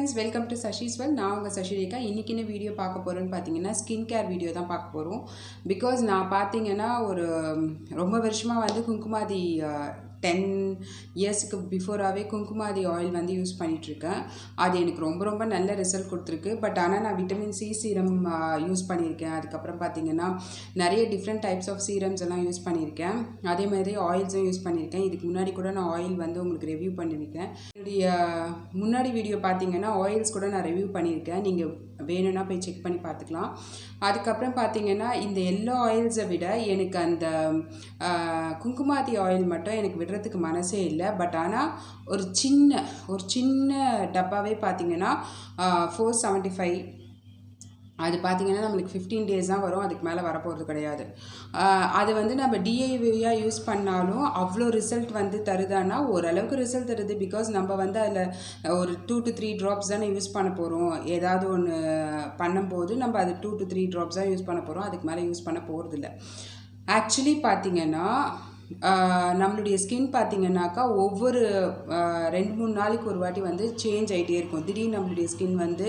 friends, welcome to SASIS. நான் உங்க சசிரேகா. இன்னைக்கு என்ன வீடியோ பார்க்க போறேன்னு பாத்தீங்கன்னா ஸ்கின் கேர் வீடியோ தான் பார்க்க போறோம். because நான் பாத்தீங்கன்னா ஒரு ரொம்ப வருஷமா வந்து kumkumadi 10 இயர்ஸ்க்கு பிஃபோராகவே kumkumadi ஆயில் வந்து யூஸ் பண்ணிகிட்ருக்கேன். அது எனக்கு ரொம்ப நல்ல ரிசல்ட் கொடுத்துருக்கு. பட் ஆனால் நான் விட்டமின் சி சீரம் யூஸ் பண்ணியிருக்கேன். அதுக்கப்புறம் பார்த்தீங்கன்னா நிறைய டிஃப்ரெண்ட் டைப்ஸ் ஆஃப் சீரம்ஸ் எல்லாம் யூஸ் பண்ணியிருக்கேன். அதே மாதிரி ஆயில்ஸும் யூஸ் பண்ணியிருக்கேன். இதுக்கு முன்னாடி கூட நான் ஆயில் வந்து உங்களுக்கு ரிவ்யூ பண்ணியிருக்கேன். என்னுடைய முன்னாடி வீடியோ பார்த்தீங்கன்னா ஆயில்ஸ் கூட நான் ரிவ்யூ பண்ணியிருக்கேன். நீங்கள் வேணும்னா போய் செக் பண்ணி பார்த்துக்கலாம். அதுக்கப்புறம் பார்த்தீங்கன்னா இந்த எல்லா ஆயில்ஸை விட எனக்கு அந்த kumkumadi ஆயில் மட்டும் எனக்கு விடுறதுக்கு மனசே இல்லை. பட் ஆனால் ஒரு சின்ன டப்பாவே பார்த்தீங்கன்னா 475. அது பார்த்திங்கன்னா நம்மளுக்கு 15 days தான் வரும். அதுக்கு மேலே வரப்போகிறது கிடையாது. அது வந்து நம்ம டிஐவியாக யூஸ் பண்ணாலும் அவ்வளோ ரிசல்ட் வந்து தருதான்னா ஓரளவுக்கு ரிசல்ட் தருது. பிகாஸ் நம்ம வந்து அதில் ஒரு 2 to 3 drops தானே யூஸ் பண்ண போகிறோம். ஏதாவது ஒன்று பண்ணும்போது நம்ம அது 2 to 3 drops தான் யூஸ் பண்ண போகிறோம். அதுக்கு மேலே யூஸ் பண்ண போகிறதில்ல. ஆக்சுவலி பார்த்திங்கன்னா நம்மளுடைய ஸ்கின் பார்த்திங்கனாக்கா ஒவ்வொரு 2-3 நாளைக்கு ஒரு வாட்டி வந்து சேஞ்ச் ஆகிட்டே இருக்கும். திடீர்னு நம்மளுடைய ஸ்கின் வந்து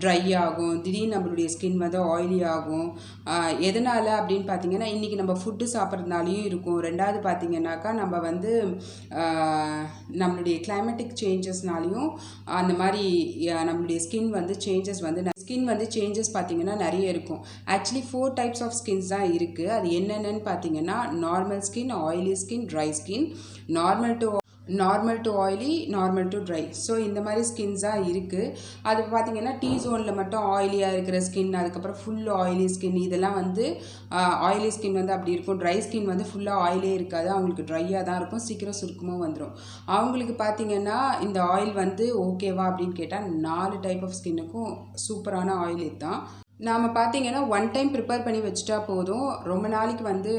ட்ரை ஆகும், திடீர்னு நம்மளுடைய ஸ்கின் வந்து ஆயிலி ஆகும். எதனால் அப்படின்னு பார்த்திங்கன்னா இன்றைக்கி நம்ம ஃபுட்டு சாப்பிட்றதுனாலையும் இருக்கும். ரெண்டாவது பார்த்திங்கனாக்கா நம்ம வந்து நம்மளுடைய கிளைமேட்டிக் சேஞ்சஸ்னாலையும் அந்த மாதிரி நம்மளுடைய ஸ்கின் வந்து சேஞ்சஸ் பார்த்திங்கன்னா நிறைய இருக்கும். ஆக்சுவலி 4 types ஆஃப் ஸ்கின்ஸ் தான் இருக்குது. அது என்னென்னு பார்த்திங்கன்னா normal skin, oily skin, dry skin, normal to oily, normal to try. So இந்த மாதிரி ஸ்கின்ஸ் தான் இருக்குது. அது பார்த்திங்கன்னா டீ ஜோனில் மட்டும் ஆயிலியாக இருக்கிற ஸ்கின், அதுக்கப்புறம் ஃபுல் ஆயிலி ஸ்கின், இதெல்லாம் வந்து ஆயிலி ஸ்கின் வந்து அப்படி இருக்கும். ட்ரை ஸ்கின் வந்து ஃபுல்லாக ஆயிலே இருக்காது, அவங்களுக்கு ட்ரையாக தான் இருக்கும், சீக்கிரம் சுருக்கமாக வந்துடும். அவங்களுக்கு பார்த்திங்கன்னா இந்த ஆயில் வந்து ஓகேவா அப்படின்னு கேட்டால் 4 type ஆஃப் ஸ்கின்னுக்கும் சூப்பரான ஆயில் இதுதான். நாம் பார்த்திங்கன்னா 1 time ப்ரிப்பேர் பண்ணி வச்சுட்டா போதும், ரொம்ப நாளைக்கு வந்து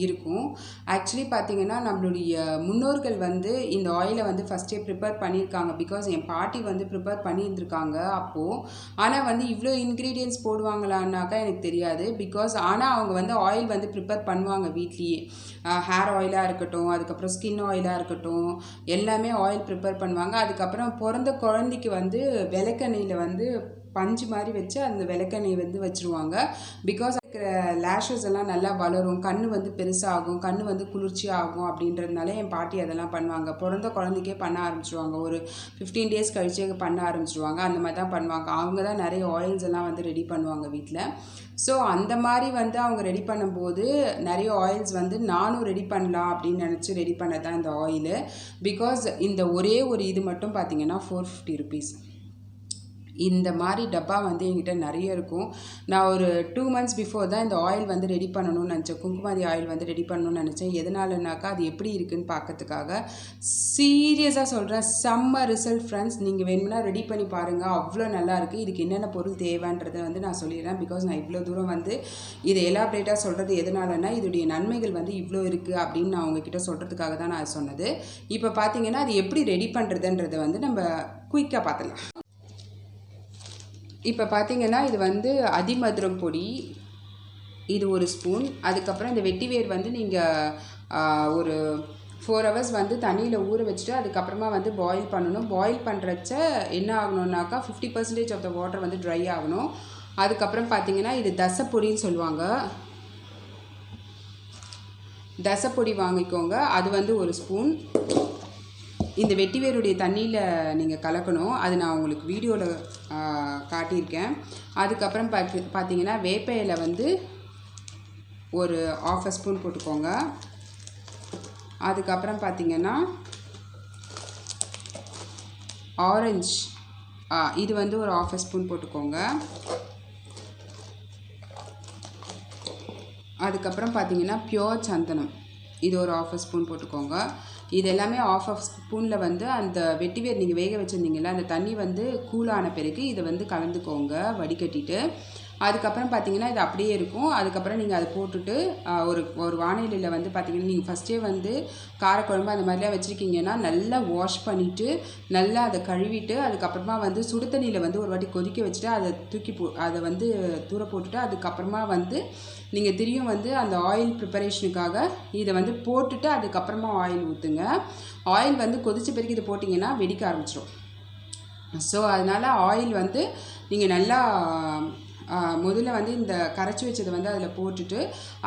இருக்கும். ஆக்சுவலி பார்த்திங்கன்னா நம்மளுடைய முன்னோர்கள் வந்து இந்த ஆயிலை வந்து ஃபஸ்ட்டே ப்ரிப்பேர் பண்ணியிருக்காங்க. பிகாஸ் என் பாட்டி வந்து ப்ரிப்பேர் பண்ணியிருந்துருக்காங்க அப்போது. ஆனால் வந்து இவ்வளோ இன்க்ரீடியன்ட்ஸ் போடுவாங்களான்னாக்கா எனக்கு தெரியாது. பிகாஸ் ஆனால் அவங்க வந்து ஆயில் வந்து ப்ரிப்பேர் பண்ணுவாங்க வீட்லேயே. ஹேர் ஆயிலாக இருக்கட்டும், அதுக்கப்புறம் ஸ்கின் ஆயிலாக இருக்கட்டும், எல்லாமே ஆயில் ப்ரிப்பேர் பண்ணுவாங்க. அதுக்கப்புறம் பிறந்த குழந்தைக்கு வந்து விளக்கெண்ணெயில் வந்து பஞ்சு மாதிரி வச்சு அந்த விளக்கெண்ணெய் வந்து வச்சுருவாங்க. பிகாஸ் இருக்கிற லேஷஸ் எல்லாம் நல்லா வளரும், கண் வந்து பெருசாகும், கண் வந்து குளிர்ச்சியாகும் அப்படின்றதுனால என் பாட்டி அதெல்லாம் பண்ணுவாங்க. பிறந்த குழந்தைக்கே பண்ண ஆரம்பிச்சிடுவாங்க. ஒரு 15 days கழிச்சே பண்ண ஆரம்பிச்சிடுவாங்க. அந்த மாதிரி தான் பண்ணுவாங்க. அவங்க தான் நிறைய ஆயில்ஸ் எல்லாம் வந்து ரெடி பண்ணுவாங்க வீட்டில். ஸோ அந்த மாதிரி வந்து அவங்க ரெடி பண்ணும்போது நிறைய ஆயில்ஸ் வந்து நானும் ரெடி பண்ணலாம் அப்படின்னு நினச்சி ரெடி பண்ணது தான் இந்த ஆயிலு. பிகாஸ் இந்த ஒரே ஒரு இது மட்டும் பார்த்திங்கன்னா 450 rupees. இந்த மாதிரி டப்பா வந்து என்கிட்ட நிறைய இருக்கும். நான் ஒரு 2 months பிஃபோர் தான் இந்த ஆயில் வந்து ரெடி பண்ணணும்னு நினச்சேன். kumkumadi ஆயில் வந்து ரெடி பண்ணணும்னு நினச்சேன். எதனாலனாக்கா அது எப்படி இருக்குன்னு பார்க்கறதுக்காக. சீரியஸாக சொல்கிறேன், செம்ம ரிசல்ட் ஃப்ரெண்ட்ஸ். நீங்கள் வேணும்னா ரெடி பண்ணி பாருங்கள், அவ்வளோ நல்லா இருக்குது. இதுக்கு என்னென்ன பொருள் தேவைன்றதை வந்து நான் சொல்லிடுறேன். பிகாஸ் நான் இவ்வளோ தூரம் வந்து இதை எலாபரேட்டாக சொல்கிறது எதனாலன்னா இதோடைய நன்மைகள் வந்து இவ்வளோ இருக்குது அப்படின்னு நான் உங்ககிட்ட சொல்கிறதுக்காக தான் நான் சொன்னது. இப்போ பார்த்தீங்கன்னா அது எப்படி ரெடி பண்ணுறதுன்றதை வந்து நம்ம குயிக்காக பார்த்துக்கலாம். இப்போ பார்த்திங்கன்னா இது வந்து அதிமதுரம் பொடி, இது 1 ஸ்பூன். அதுக்கப்புறம் இந்த வெட்டிவேர் வந்து நீங்கள் ஒரு 4 hours வந்து தண்ணியில் ஊற வச்சுட்டு அதுக்கப்புறமா வந்து பாயில் பண்ணணும். பாயில் பண்ணுறச்ச என்ன ஆகணுன்னாக்கா 50% ஆஃப் த வாட்டர் வந்து ட்ரை ஆகணும். அதுக்கப்புறம் பார்த்திங்கன்னா இது தசப்பொடின்னு சொல்லுவாங்க. தசப்பொடி வாங்கிக்கோங்க, அது வந்து 1 ஸ்பூன். இந்த வெட்டிவேருடைய தண்ணியில் நீங்கள் கலக்கணும். அது நான் உங்களுக்கு வீடியோவில் காட்டியிருக்கேன். அதுக்கப்புறம் பார்த்தீங்கன்னா வேப்ப இலை வந்து ஒரு 1/2 ஸ்பூன் போட்டுக்கோங்க. அதுக்கப்புறம் பார்த்தீங்கன்னா ஆரஞ்சு, இது வந்து ஒரு 1/2 ஸ்பூன் போட்டுக்கோங்க. அதுக்கப்புறம் பார்த்தீங்கன்னா பியோர் சந்தனம், இது ஒரு 1/2 ஸ்பூன் போட்டுக்கோங்க. இது எல்லாமே 1/2 ஸ்பூனில் வந்து அந்த வெட்டிவேர் நீங்கள் வேக வச்சுருந்தீங்களா அந்த தண்ணி வந்து கூலான பிறகு இதை வந்து கலந்துக்கோங்க வடிகட்டிட்டு. அதுக்கப்புறம் பார்த்தீங்கன்னா இது அப்படியே இருக்கும். அதுக்கப்புறம் நீங்கள் அதை போட்டுட்டு ஒரு வானிலையில் வந்து பார்த்தீங்கன்னா நீங்கள் ஃபஸ்ட்டே வந்து காரக்குழம்பு அந்த மாதிரிலாம் வச்சுருக்கீங்கன்னா நல்லா வாஷ் பண்ணிவிட்டு நல்லா அதை கழுவிட்டு அதுக்கப்புறமா வந்து சுடு தண்ணியில் வந்து ஒரு வாட்டி கொதிக்க வச்சுட்டு அதை அதை வந்து தூர போட்டுட்டு அதுக்கப்புறமா வந்து நீங்கள் திரும்பியும் வந்து அந்த ஆயில் ப்ரிப்பரேஷனுக்காக இதை வந்து போட்டுட்டு அதுக்கப்புறமா ஆயில் ஊற்றுங்க. ஆயில் வந்து கொதிச்ச பிறகு இதை போட்டிங்கன்னா வெடிக்க ஆரம்பிச்சிடும். ஸோ அதனால் ஆயில் வந்து நீங்கள் நல்லா முதல்ல வந்து இந்த கரைச்சி வச்சதை வந்து அதில் போட்டுட்டு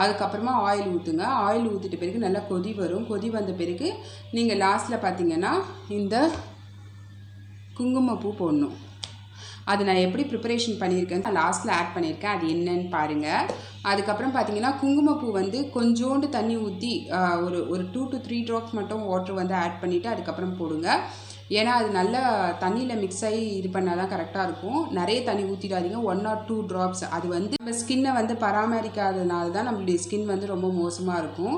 அதுக்கப்புறமா ஆயில் ஊற்றுங்க. ஆயில் ஊற்றிட்ட பிறகு நல்லா கொதி வரும். கொதி வந்த பிறகு நீங்கள் லாஸ்ட்டில் பார்த்தீங்கன்னா இந்த குங்குமப்பூ போடணும். அது நான் எப்படி ப்ரிப்பரேஷன் பண்ணியிருக்கேன்னு லாஸ்ட்டில் ஆட் பண்ணியிருக்கேன். அது என்னன்னு பாருங்கள். அதுக்கப்புறம் பார்த்தீங்கன்னா குங்குமப்பூ வந்து கொஞ்சோண்டு தண்ணி ஊற்றி ஒரு 2 to 3 ட்ராப்ஸ் மட்டும் வாட்டர் வந்து ஆட் பண்ணிவிட்டு அதுக்கப்புறம் போடுங்க. ஏன்னா அது நல்லா தண்ணியில் மிக்ஸ் ஆகி இது பண்ணால் தான் கரெக்டாக இருக்கும். நிறைய தண்ணி ஊற்றிடாதீங்க. 1 or 2 ட்ராப்ஸ். அது வந்து நம்ம ஸ்கின்னை வந்து பராமரிக்காததுனால தான் நம்மளுடைய ஸ்கின் வந்து ரொம்ப மோசமாக இருக்கும்.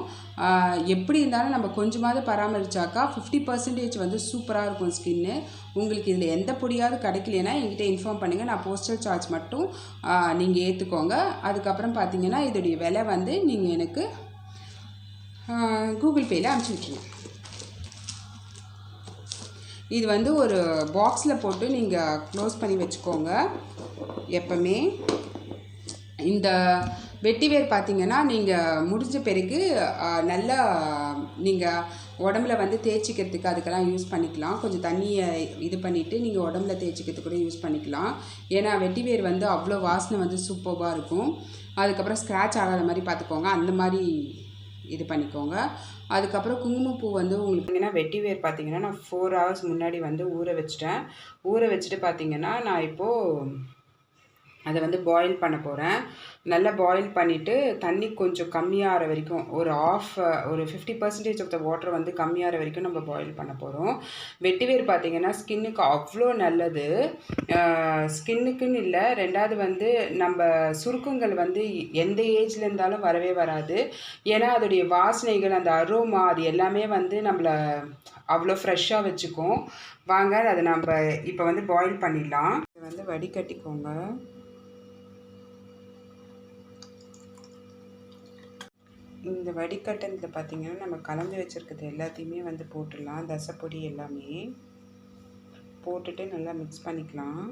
எப்படி இருந்தாலும் நம்ம கொஞ்சமாவது பராமரித்தாக்கா 50% வந்து சூப்பராக இருக்கும் ஸ்கின்னு. உங்களுக்கு இதில் எந்த பொடியாவது கிடைக்கலனா என்கிட்ட இன்ஃபார்ம் பண்ணுங்கள். நான் போஸ்டல் சார்ஜ் மட்டும் நீங்கள் ஏற்றுக்கோங்க. அதுக்கப்புறம் பார்த்தீங்கன்னா இதோடைய விலை வந்து நீங்கள் எனக்கு கூகுள் பேயில் அனுப்பிச்சி விட்டுருங்க. இது வந்து ஒரு பாக்ஸில் போட்டு நீங்கள் க்ளோஸ் பண்ணி வச்சுக்கோங்க எப்போவுமே. இந்த வெட்டிவேர் பார்த்தீங்கன்னா நீங்கள் முடிஞ்ச பிறகு நல்லா நீங்கள் உடம்புல வந்து தேய்ச்சிக்கிறதுக்கு அதுக்கெல்லாம் யூஸ் பண்ணிக்கலாம். கொஞ்சம் தண்ணியை இது பண்ணிவிட்டு நீங்கள் உடம்புல தேய்ச்சிக்கிறதுக்கு கூட யூஸ் பண்ணிக்கலாம். ஏன்னா வெட்டிவேர் வந்து அவ்வளோ வாசனை வந்து சூப்பராக இருக்கும். அதுக்கப்புறம் ஸ்க்ராட்ச் ஆகாத மாதிரி பார்த்துக்கோங்க. அந்த மாதிரி இது பண்ணிக்கோங்க. அதுக்கப்புறம் குங்குமப்பூ வந்து உங்களுக்கு வெட்டிவேர் பார்த்தீங்கன்னா நான் 4 hours முன்னாடி வந்து ஊற வச்சுட்டேன். ஊற வச்சுட்டு பார்த்தீங்கன்னா நான் இப்போது அதை வந்து பாயில் பண்ண போகிறேன். நல்லா பாயில் பண்ணிவிட்டு தண்ணி கொஞ்சம் கம்மியாகிற வரைக்கும் ஒரு 50% ஆஃப் த வாட்டர் வந்து கம்மியாகிற வரைக்கும் நம்ம பாயில் பண்ண போகிறோம். வெட்டிவேர் பார்த்திங்கன்னா ஸ்கின்னுக்கு அவ்வளோ நல்லது. ஸ்கின்னுக்குன்னு இல்லை, ரெண்டாவது வந்து நம்ம சுருக்கங்கள் வந்து எந்த ஏஜில் இருந்தாலும் வரவே வராது. ஏன்னா அதோடைய வாசனைகள் அந்த அரோமா அது எல்லாமே வந்து நம்மளை அவ்வளோ ஃப்ரெஷ்ஷாக வச்சுக்கும். வாங்க அதை நம்ம இப்போ வந்து பாயில் பண்ணிடலாம். இதை வந்து வடிகட்டிக்கோங்க. இந்த வடிகட்டத்தில் பார்த்திங்கன்னா நம்ம கலந்து வச்சுருக்கிறது எல்லாத்தையுமே வந்து போட்டுடலாம். தசைப்பொடி எல்லாமே போட்டுட்டு நல்லா மிக்ஸ் பண்ணிக்கலாம்.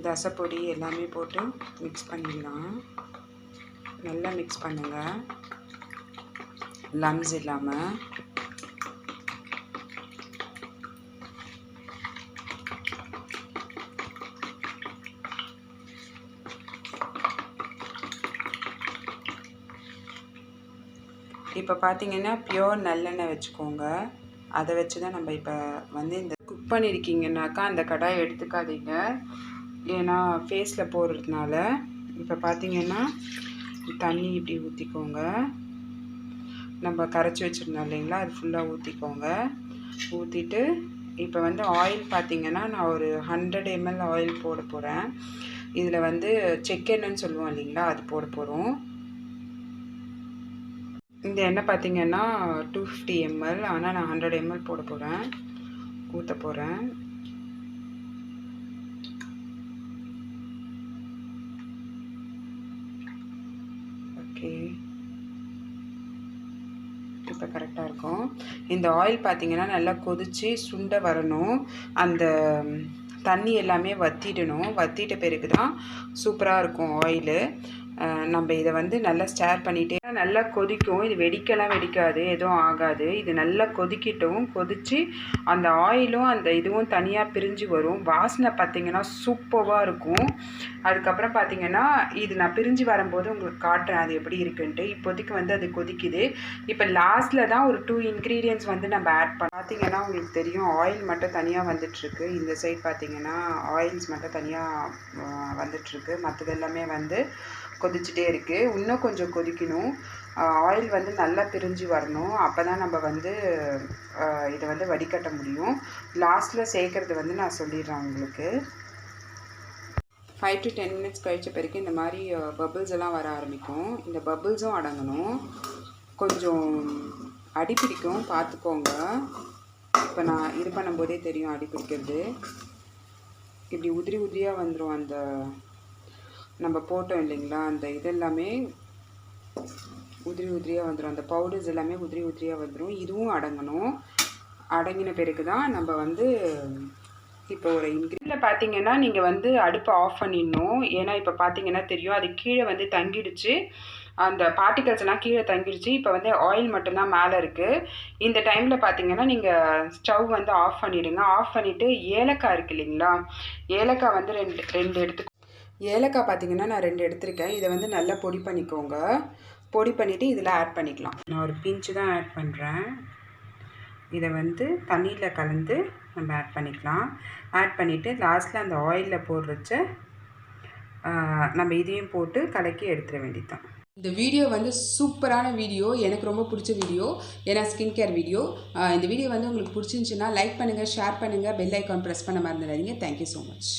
தசைப்பொடி எல்லாமே போட்டு மிக்ஸ் பண்ணிடலாம். நல்லா மிக்ஸ் பண்ணுங்கள், லம்ஸ் இல்லாமல். இப்போ பார்த்தீங்கன்னா பியோர் நல்லெண்ணெய் வச்சுக்கோங்க. அதை வச்சு தான் நம்ம இப்போ வந்து இந்த குக் பண்ணியிருக்கீங்கன்னாக்கா அந்த கடாயை எடுத்துக்காதீங்க, ஏன்னா ஃபேஸில் போடுறதுனால. இப்போ பார்த்தீங்கன்னா தண்ணி இப்படி ஊற்றிக்கோங்க. நம்ம கரைச்சி வச்சுருந்தோம் இல்லைங்களா, அது ஃபுல்லாக ஊற்றிக்கோங்க. ஊற்றிட்டு இப்போ வந்து ஆயில் பார்த்திங்கன்னா நான் ஒரு 100 ml ஆயில் போட போகிறேன். இதில் வந்து செக்கெண்ணெய்ன்னு சொல்லுவோம் இல்லைங்களா, அது போட போகிறோம். இந்த எண்ணெய் பார்த்திங்கன்னா 250 ml, ஆனால் நான் 100 ml போட போகிறேன், ஊற்ற போகிறேன். ஓகே, இப்போ கரெக்டாக இருக்கும். இந்த ஆயில் பார்த்திங்கன்னா நல்லா கொதித்து சுண்ட வரணும். அந்த தண்ணி எல்லாமே வற்றிடணும். வற்றிட்ட பிறகு தான் சூப்பராக இருக்கும் ஆயிலு. நம்ம இதை வந்து நல்லா ஸ்டேர் பண்ணிகிட்டே நல்லா கொதிக்கும். இது வெடிக்கலாம் வெடிக்காது, எதுவும் ஆகாது. இது நல்லா கொதிக்கட்டும். கொதித்து அந்த ஆயிலும் அந்த இதுவும் தனியாக பிரிஞ்சு வரும். வாசனை பார்த்திங்கன்னா சூப்பராக இருக்கும். அதுக்கப்புறம் பார்த்திங்கன்னா இது நான் பிரிஞ்சு வரும்போது உங்களுக்கு காட்டுறேன் அது எப்படி இருக்குன்ட்டு. இப்போதைக்கு வந்து அது கொதிக்குது. இப்போ லாஸ்ட்டில் தான் ஒரு 2 ingredients வந்து நம்ம ஆட் பண்ண. பார்த்திங்கன்னா உங்களுக்கு தெரியும், ஆயில் மட்டும் தனியாக வந்துட்டுருக்கு. இந்த சைட் பார்த்திங்கன்னா ஆயில்ஸ் மட்டும் தனியாக வந்துட்டுருக்கு. மற்றது எல்லாமே வந்து கொதிச்சுட்டே இருக்குது. இன்னும் கொஞ்சம் கொதிக்கணும். ஆயில் வந்து நல்லா பிரிஞ்சு வரணும். அப்போ தான் நம்ம வந்து இதை வந்து வடிகட்ட முடியும். லாஸ்ட்டில் சேர்க்குறது வந்து நான் சொல்லிடுறேன் உங்களுக்கு. 5 to 10 minutes கழிச்ச பிறகு இந்த மாதிரி பபிள்ஸ் எல்லாம் வர ஆரம்பிக்கும். இந்த பபிள்ஸும் அடங்கணும். கொஞ்சம் அடி பிடிக்கும், பார்த்துக்கோங்க. இப்போ நான் இது பண்ணும்போதே தெரியும் அடி பிடிக்கிறது. இப்படி உதிரி உதிரியாக வந்துடும். அந்த நம்ம போட்டோம் இல்லைங்களா, அந்த இதெல்லாமே உதிரி உதிரியாக வந்துடும். அந்த பவுடர்ஸ் எல்லாமே உதிரி உதிரியாக வந்துடும். இதுவும் அடங்கணும். அடங்கின பிறகு தான் நம்ம வந்து இப்போ ஒரு இன்க்ரீடியன்ட் பார்த்தீங்கன்னா நீங்கள் வந்து அடுப்பை ஆஃப் பண்ணிடணும். ஏன்னா இப்போ பார்த்தீங்கன்னா தெரியும் அது கீழே வந்து தங்கிடுச்சு. அந்த பார்ட்டிகல்ஸ் எல்லாம் கீழே தங்கிருச்சு. இப்போ வந்து ஆயில் மட்டும்தான் மேலே இருக்குது. இந்த டைமில் பார்த்தீங்கன்னா நீங்கள் ஸ்டவ் வந்து ஆஃப் பண்ணிவிடுங்க. ஆஃப் பண்ணிவிட்டு ஏலக்காய் இருக்குது இல்லைங்களா, ஏலக்காய் வந்து ரெண்டு எடுத்து, ஏலக்காய் பார்த்தீங்கன்னா நான் 2 எடுத்திருக்கேன். இதை வந்து நல்லா பொடி பண்ணிக்கோங்க. பொடி பண்ணிவிட்டு இதில் ஆட் பண்ணிக்கலாம். நான் ஒரு பிஞ்சு தான் ஆட் பண்ணுறேன். இதை வந்து தண்ணியில் கலந்து நம்ம ஆட் பண்ணிக்கலாம். ஆட் பண்ணிவிட்டு லாஸ்ட்டில் அந்த ஆயிலில் போடுறச்ச நம்ம இதையும் போட்டு கலக்கி எடுத்துட வேண்டியதுதான். இந்த வீடியோ வந்து சூப்பரான வீடியோ, எனக்கு ரொம்ப பிடிச்ச வீடியோ, ஏன்னா ஸ்கின் கேர் வீடியோ. இந்த வீடியோ வந்து உங்களுக்கு பிடிச்சிருந்துச்சுன்னா லைக் பண்ணுங்கள், ஷேர் பண்ணுங்கள், பெல் ஐக்கான் ப்ரெஸ் பண்ண மறந்துடாதீங்க. Thank you so much.